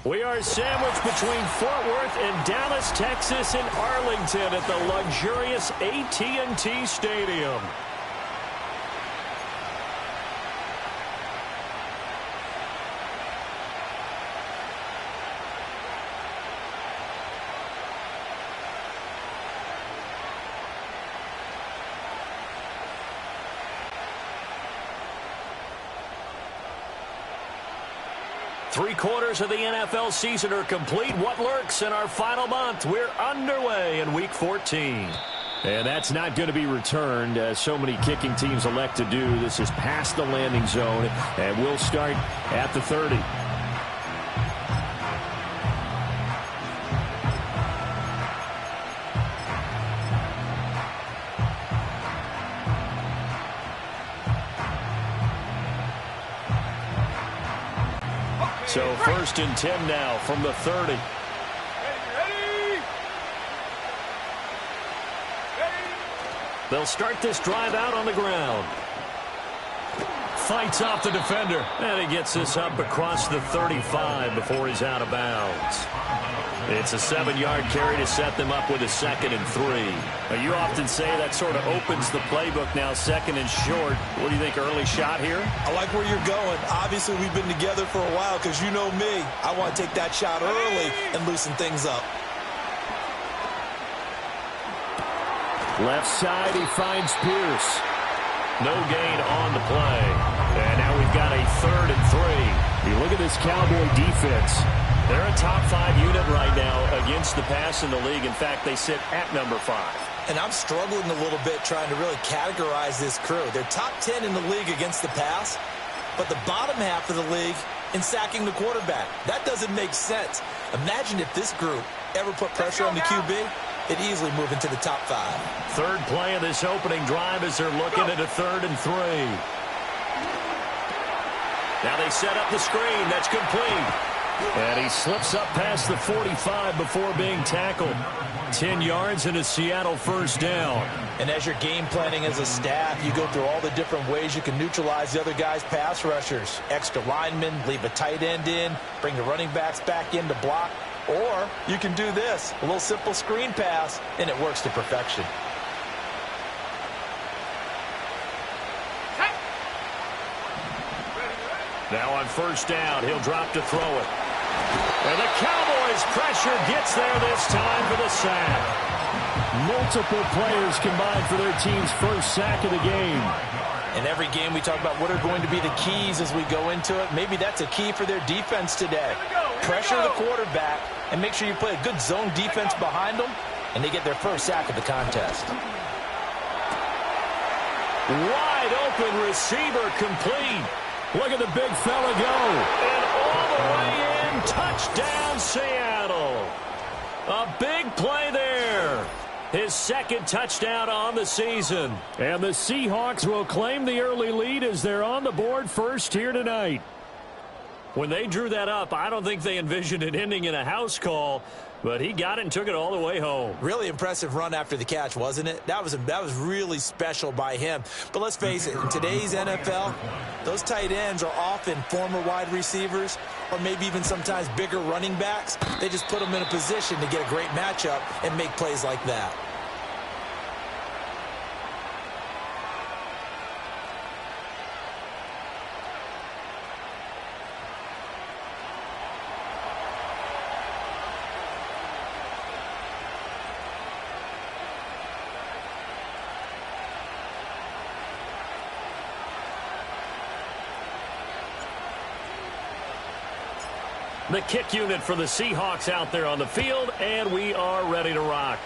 We are sandwiched between Fort Worth and Dallas, Texas, and Arlington at the luxurious AT&T Stadium. Three-quarters of the NFL season are complete. What lurks in our final month? We're underway in Week 14. And that's not going to be returned, as so many kicking teams elect to do. This is past the landing zone, and we'll start at the 30. So 1st and 10 now from the 30. They'll start this drive out on the ground. Fights off the defender. And he gets this up across the 35 before he's out of bounds. It's a 7-yard carry to set them up with a 2nd and 3. Now, you often say that sort of opens the playbook now, 2nd and short. What do you think, early shot here? I like where you're going. Obviously, we've been together for a while because you know me. I want to take that shot early and loosen things up. Left side, he finds Pierce. No gain on the play. And now we've got a 3rd and 3. You look at this Cowboy defense. They're a top 5 unit right now against the pass in the league. In fact, they sit at number 5. And I'm struggling a little bit trying to really categorize this crew. They're top 10 in the league against the pass, but the bottom half of the league in sacking the quarterback. That doesn't make sense. Imagine if this group ever put pressure on the QB, it'd easily move into the top 5. Third play of this opening drive as they're looking at a 3rd and 3. Now they set up the screen. That's complete. And he slips up past the 45 before being tackled. 10 yards and a Seattle 1st down. And as you're game planning as a staff, you go through all the different ways you can neutralize the other guy's pass rushers. Extra linemen, leave a tight end in, bring the running backs back in to block. Or you can do this, a little simple screen pass, and it works to perfection. Now on 1st down, he'll drop to throw it. And the Cowboys' pressure gets there this time for the sack. Multiple players combined for their team's 1st sack of the game. In every game, we talk about what are going to be the keys as we go into it. Maybe that's a key for their defense today. Pressure the quarterback and make sure you play a good zone defense behind them, and they get their 1st sack of the contest. Wide open receiver complete. Look at the big fella go. And all the way in, touchdown Seattle. A big play there. His 2nd touchdown on the season. And the Seahawks will claim the early lead as they're on the board first here tonight. When they drew that up, I don't think they envisioned it ending in a house call, but he got it and took it all the way home. Really impressive run after the catch, wasn't it? That was really special by him. But let's face it, in today's NFL, those tight ends are often former wide receivers or maybe even sometimes bigger running backs. They just put them in a position to get a great matchup and make plays like that. The kick unit for the Seahawks out there on the field, and we are ready to rock.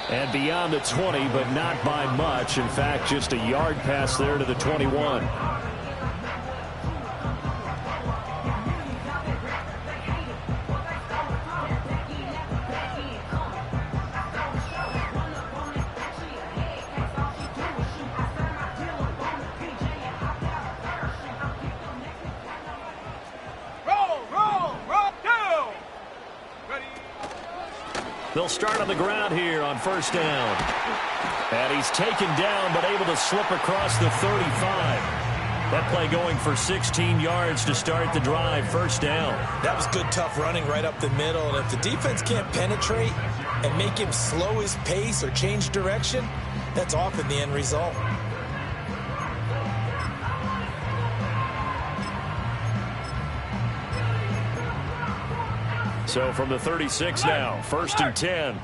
And beyond the 20, but not by much. In fact, just a yard pass there to the 21. They'll start on the ground here on 1st down. And he's taken down but able to slip across the 35. That play going for 16 yards to start the drive. First down. That was good, tough running right up the middle. And if the defense can't penetrate and make him slow his pace or change direction, that's often the end result. So from the 36 now, 1st and 10.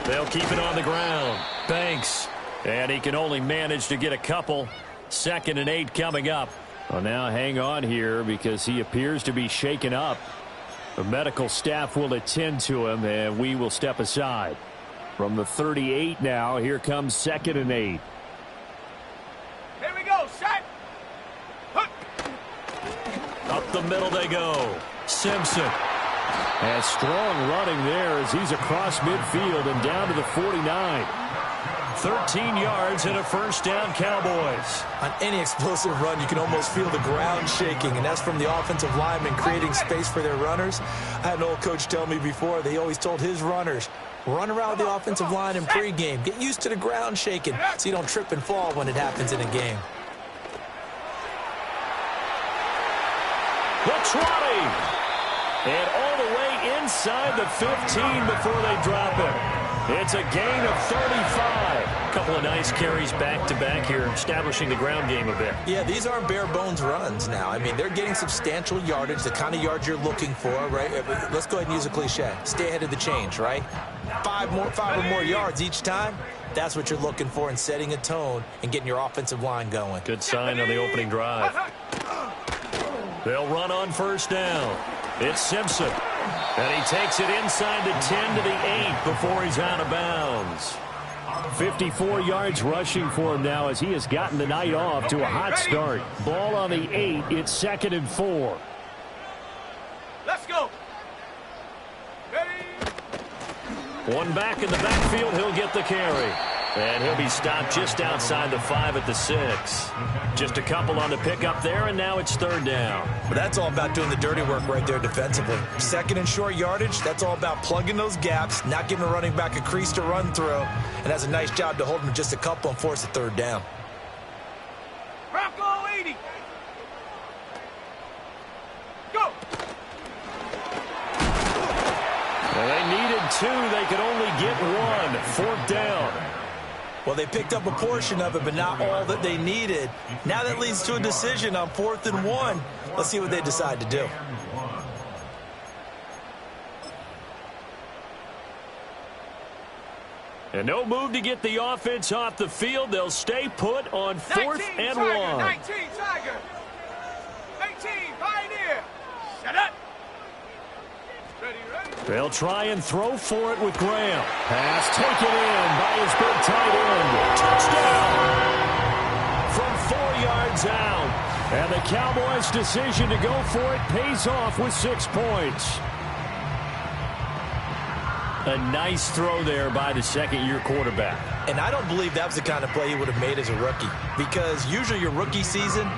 They'll keep it on the ground. Banks. And he can only manage to get a couple. 2nd and 8 coming up. Well, now hang on here because he appears to be shaken up. The medical staff will attend to him, and we will step aside. From the 38 now, here comes 2nd and 8. Here we go, set. Up the middle they go. Simpson. And strong running there as he's across midfield and down to the 49. 13 yards and a first down, Cowboys. On any explosive run, you can almost feel the ground shaking, and that's from the offensive linemen creating space for their runners. I had an old coach tell me before, they always told his runners, run around the offensive line in pregame. Get used to the ground shaking so you don't trip and fall when it happens in a game. The 20. And all the way inside the 15 before they drop it. It's a gain of 35. Couple of nice carries back-to-back here, establishing the ground game a bit. Yeah, these aren't bare-bones runs now. I mean, they're getting substantial yardage, the kind of yards you're looking for, right? Let's go ahead and use a cliche. Stay ahead of the change, right? Five or more yards each time. That's what you're looking for in setting a tone and getting your offensive line going. Good sign on the opening drive. They'll run on first down. It's Simpson. And he takes it inside the 10 to the 8 before he's out of bounds. 54 yards rushing for him now as he has gotten the night off to a hot start. Ball on the 8. It's 2nd and 4. Let's go. One back in the backfield. He'll get the carry. And he'll be stopped just outside the 5 at the 6. Just a couple on the pickup there, and now it's 3rd down. But that's all about doing the dirty work right there defensively. 2nd and short yardage, that's all about plugging those gaps, not giving a running back a crease to run through, and that's a nice job to hold him just a couple and force a 3rd down. Bronco 80. Go. Well, they needed 2. They could only get 1. 4th down. Well, they picked up a portion of it, but not all that they needed. Now that leads to a decision on 4th and 1. Let's see what they decide to do. And no move to get the offense off the field. They'll stay put on 4th and 1. 19 Tiger. 18 Pioneer. Shut up. Ready. They'll try and throw for it with Graham. Pass taken in by his big tight end. Touchdown from 4 yards out. And the Cowboys' decision to go for it pays off with 6 points. A nice throw there by the second-year quarterback. And I don't believe that was the kind of play he would have made as a rookie, because usually your rookie season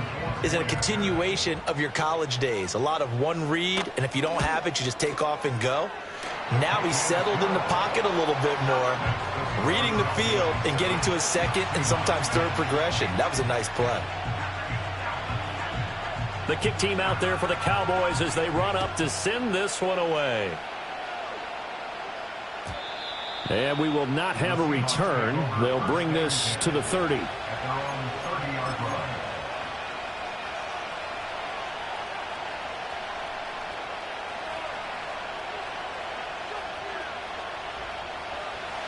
is a continuation of your college days. A lot of one read, and if you don't have it, you just take off and go. Now he's settled in the pocket a little bit more, reading the field and getting to his 2nd and sometimes 3rd progression. That was a nice play. The kick team out there for the Cowboys as they run up to send this one away. And we will not have a return. They'll bring this to the 30.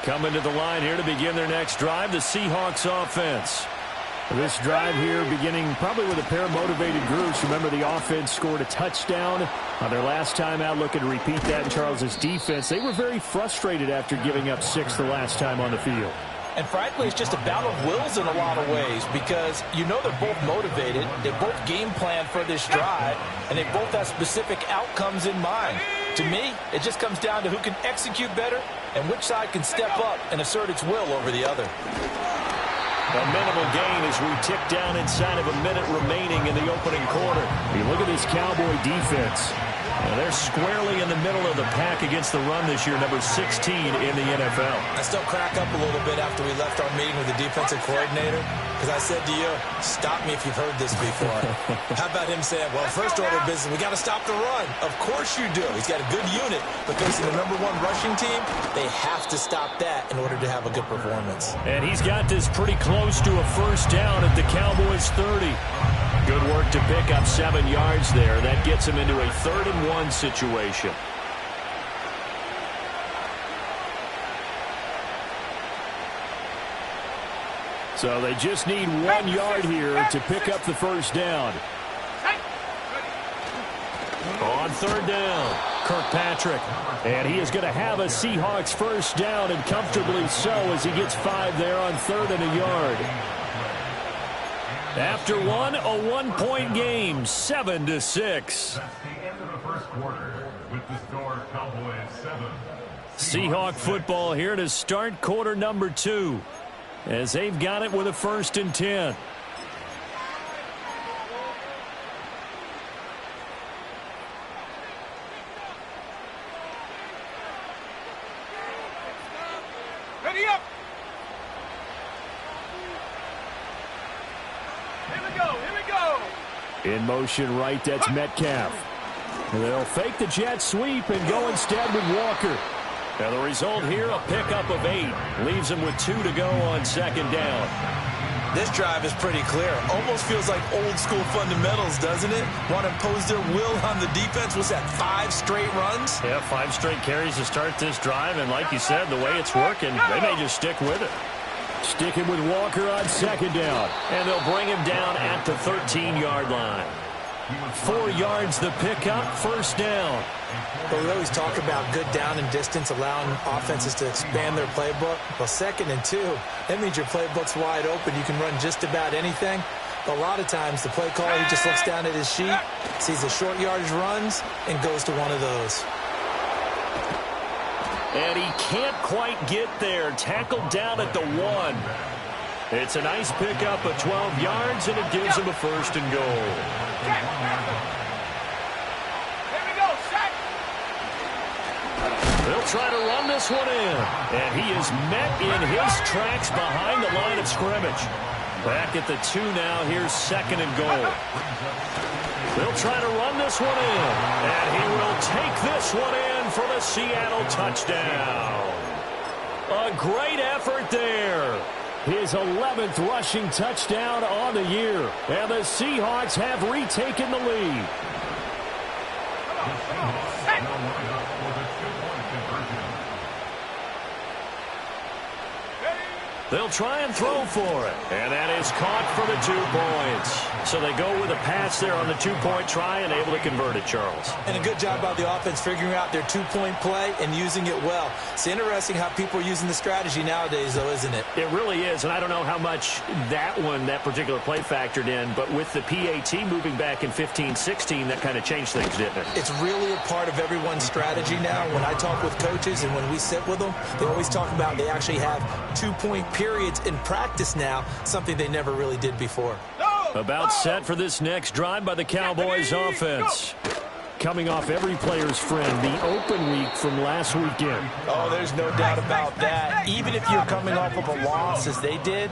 Coming to the line here to begin their next drive, the Seahawks offense. This drive here beginning probably with a pair of motivated groups. Remember, the offense scored a touchdown on their last time out, looking to repeat that in Charles's defense. They were very frustrated after giving up 6 the last time on the field. And frankly, it's just a battle of wills in a lot of ways, because you know they're both motivated, they both game plan for this drive, and they both have specific outcomes in mind. To me, it just comes down to who can execute better and which side can step up and assert its will over the other. A minimal gain as we tick down inside of a minute remaining in the opening quarter. You look at this Cowboy defense. And they're squarely in the middle of the pack against the run this year, number 16 in the NFL. I still crack up a little bit after we left our meeting with the defensive coordinator, because I said to you, stop me if you've heard this before. How about him saying, well, first order of business, we got to stop the run. Of course you do. He's got a good unit, but facing the #1 rushing team, they have to stop that in order to have a good performance. And he's got this pretty close to a first down at the Cowboys 30. Good work to pick up 7 yards there. That gets him into a 3rd and 1 situation. So they just need 1 yard here to pick up the first down. On 3rd down, Kirkpatrick. And he is going to have a Seahawks first down, and comfortably so, as he gets 5 there on 3rd and a yard. After one, a 1-point game, 7-6. That's the end of the first quarter with the score Cowboys 7. Seahawk football here to start quarter number 2, as they've got it with a 1st and 10. Ready up. In motion right, that's Metcalf. They'll fake the jet sweep and go instead with Walker. Now the result here, a pickup of 8. Leaves him with 2 to go on 2nd down. This drive is pretty clear. Almost feels like old school fundamentals, doesn't it? Want to impose their will on the defense. Was that 5 straight runs? Yeah, 5 straight carries to start this drive, and like you said, the way it's working, they may just stick with it. Sticking with Walker on 2nd down, and they'll bring him down at the 13-yard line. 4 yards the pickup, 1st down. But we always talk about good down and distance, allowing offenses to expand their playbook. Well, 2nd and 2, that means your playbook's wide open. You can run just about anything. But a lot of times, the play caller, he just looks down at his sheet, sees the short yardage runs, and goes to one of those. And he can't quite get there. Tackled down at the 1. It's a nice pickup of 12 yards, and it gives him a 1st and goal. Here we go, set. They'll try to run this one in. And he is met in his tracks behind the line of scrimmage. Back at the 2 now. Here's 2nd and goal. They'll try to run this one in. And he will take this one in for the Seattle touchdown. A great effort there. His 11th rushing touchdown on the year. And the Seahawks have retaken the lead. They'll try and throw for it. And that is caught for the 2 points. So they go with a pass there on the 2-point try and able to convert it, Charles. And a good job by the offense figuring out their 2-point play and using it well. It's interesting how people are using the strategy nowadays, though, isn't it? It really is, and I don't know how much that particular play factored in, but with the PAT moving back in 15-16, that kind of changed things, didn't it? It's really a part of everyone's strategy now. When I talk with coaches and when we sit with them, they always talk about they actually have 2-point periods in practice now, something they never really did before. About set for this next drive by the Cowboys offense. Coming off every player's friend, the open week from last weekend. Oh, there's no doubt about that. Even if you're coming off of a loss as they did,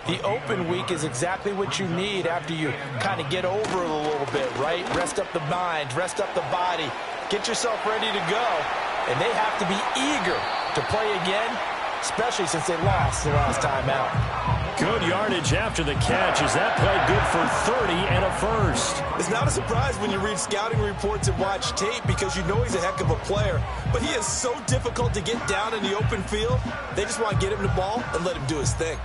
the open week is exactly what you need after you kind of get over it a little bit, right? Rest up the mind, rest up the body, get yourself ready to go. And they have to be eager to play again, especially since they lost the last time out. Good yardage after the catch as that play good for 30 and a 1st. It's not a surprise when you read scouting reports and watch tape because you know he's a heck of a player. But he is so difficult to get down in the open field. They just want to get him the ball and let him do his thing.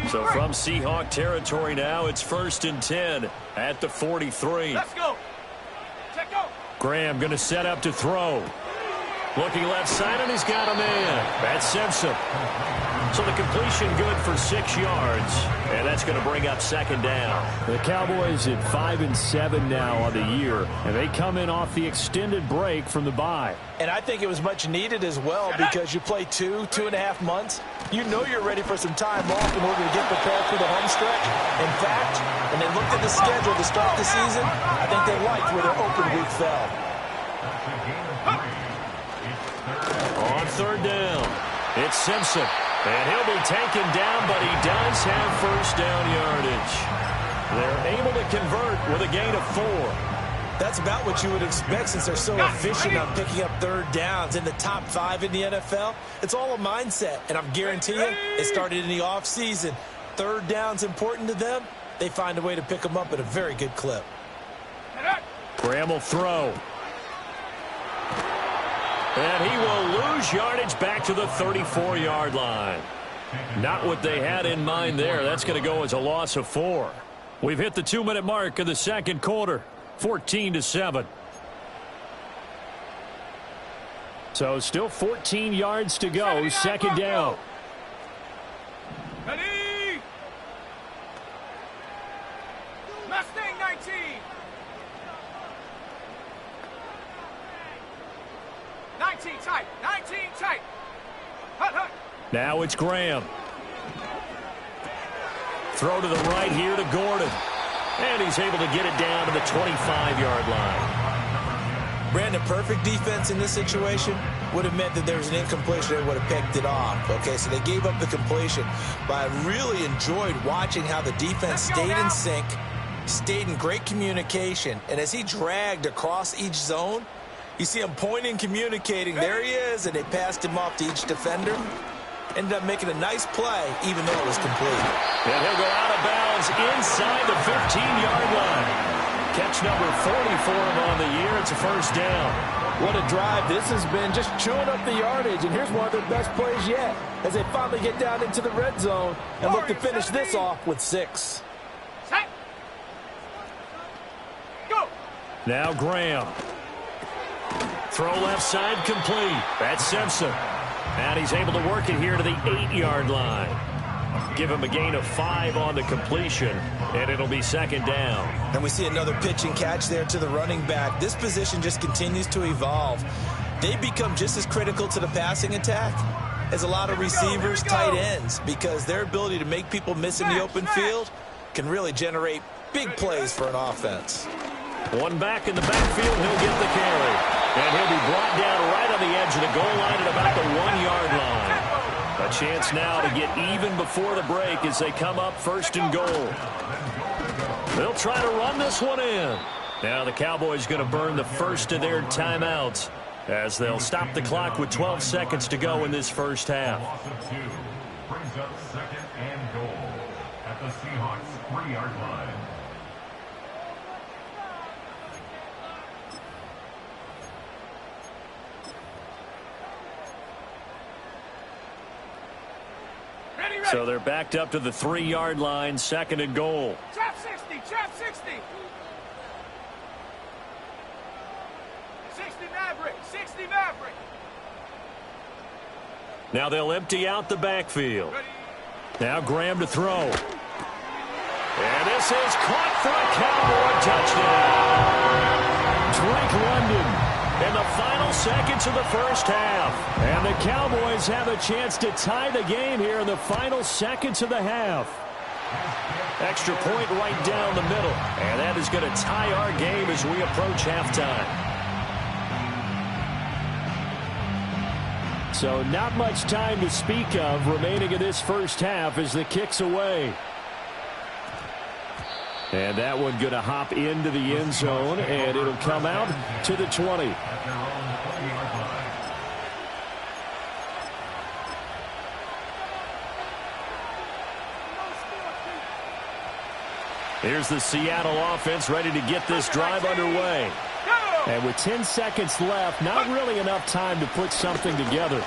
So from Seahawk territory now, it's 1st and 10 at the 43. Let's go. Check go. Graham going to set up to throw. Looking left side, and he's got a man. That sends him. So the completion good for 6 yards, and that's going to bring up second down. The Cowboys at 5-7 now on the year, and they come in off the extended break from the bye. And I think it was much needed as well because you play 2.5 months. You know you're ready for some time off in order to get prepared for the home stretch. In fact, when they looked at the schedule to start the season, I think they liked where their open week fell. On third down, it's Simpson. And he'll be taken down, but he does have first down yardage. They're able to convert with a gain of 4. That's about what you would expect since they're so efficient on picking up third downs in the top 5 in the NFL. It's all a mindset, and I'm guaranteeing you it started in the offseason. Third down's important to them. They find a way to pick them up at a very good clip. Graham will throw. And he will lose yardage back to the 34-yard line. Not what they had in mind there. That's going to go as a loss of 4. We've hit the 2-minute mark of the second quarter. 14-7. So still 14 yards to go. Second down. Ready? Mustang 19. 19 tight. 19 tight. Hut, hut. Now it's Graham. Throw to the right here to Gordon. And he's able to get it down to the 25-yard line. Brandon, perfect defense in this situation would have meant that there was an incompletion. They would have picked it off. Okay, so they gave up the completion. But I really enjoyed watching how the defense stayed in sync, stayed in great communication. And as he dragged across each zone, you see him pointing, communicating. There he is, and they passed him off to each defender. Ended up making a nice play, even though it was complete. And he'll go out of bounds inside the 15-yard line. Catch number 40 for him on the year. It's a first down. What a drive this has been, just chewing up the yardage. And here's one of their best plays yet as they finally get down into the red zone and look to finish this off with 6. Set. Go. Now Graham. Throw left side complete. That's Simpson. And he's able to work it here to the 8-yard line. Give him a gain of 5 on the completion, and it'll be second down. And we see another pitch and catch there to the running back. This position just continues to evolve. They become just as critical to the passing attack as a lot of receivers, tight ends, because their ability to make people miss in the open field can really generate big plays for an offense. One back in the backfield, he'll get the carry. And he'll be brought down right on the edge of the goal line at about the 1-yard line. A chance now to get even before the break as they come up first and goal. They'll try to run this one in. Now the Cowboys going to burn the first of their timeouts as they'll stop the clock with 12 seconds to go in this first half. Loss of 2 brings up second and goal at the Seahawks 3-yard line. So they're backed up to the 3-yard line, second and goal. Trap 60, trap 60. 60 Maverick, 60 Maverick. Now they'll empty out the backfield. Ready. Now Graham to throw. And this is caught for a Cowboy touchdown. Drake London in the final seconds of the first half. And the Cowboys have a chance to tie the game here in the final seconds of the half. Extra point right down the middle. And that is going to tie our game as we approach halftime. So not much time to speak of remaining in this first half as the kick's away. And that one going to hop into the end zone, and it'll come out to the 20. Here's the Seattle offense ready to get this drive underway. And with 10 seconds left, not really enough time to put something together.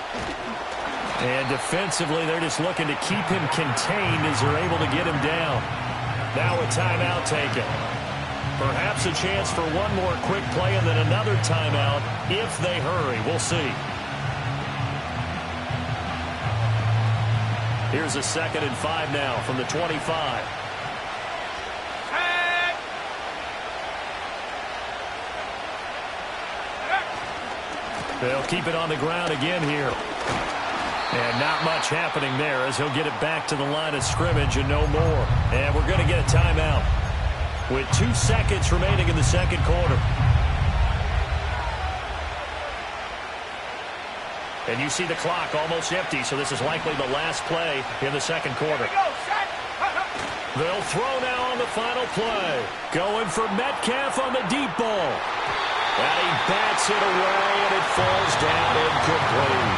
And defensively, they're just looking to keep him contained as they're able to get him down. Now a timeout taken. Perhaps a chance for one more quick play and then another timeout if they hurry. We'll see. Here's a 2nd and 5 now from the 25. They'll keep it on the ground again here. And not much happening there as he'll get it back to the line of scrimmage and no more. And we're going to get a timeout with 2 seconds remaining in the second quarter. And you see the clock almost empty, so this is likely the last play in the second quarter. They'll throw now on the final play. Going for Metcalf on the deep ball. And he bats it away, and it falls down incomplete.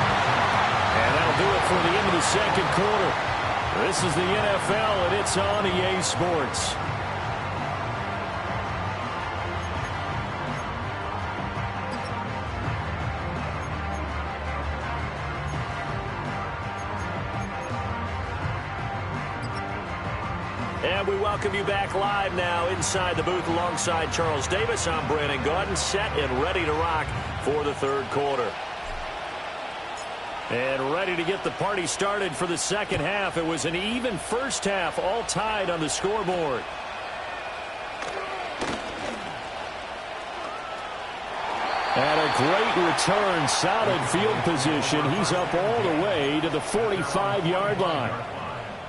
And that'll do it for the end of the second quarter. This is the NFL, and it's on EA Sports. And we welcome you back live now inside the booth alongside Charles Davis. I'm Brandon Gaudin, set and ready to rock for the third quarter. And ready to get the party started for the second half. It was an even first half, all tied on the scoreboard. And a great return, solid field position. He's up all the way to the 45-yard line.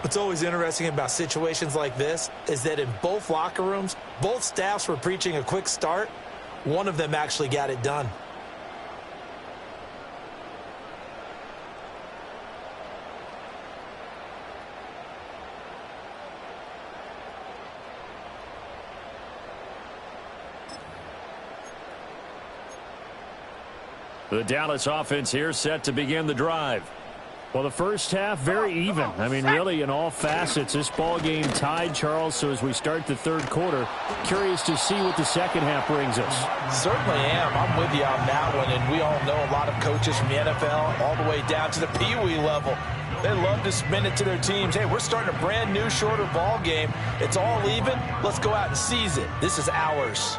What's always interesting about situations like this is that in both locker rooms, both staffs were preaching a quick start. One of them actually got it done. The Dallas offense here set to begin the drive. Well, the first half, very even. I mean, really, in all facets, this ball game tied, Charles. So as we start the third quarter, curious to see what the second half brings us. Certainly am. I'm with you on that one. And we all know a lot of coaches from the NFL all the way down to the Pee-wee level. They love to spin it to their teams. Hey, we're starting a brand new, shorter ball game. It's all even. Let's go out and seize it. This is ours.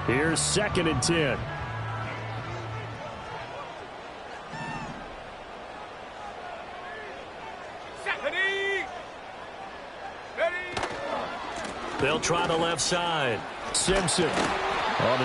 Here's 2nd and 10. They'll try the left side. Simpson on the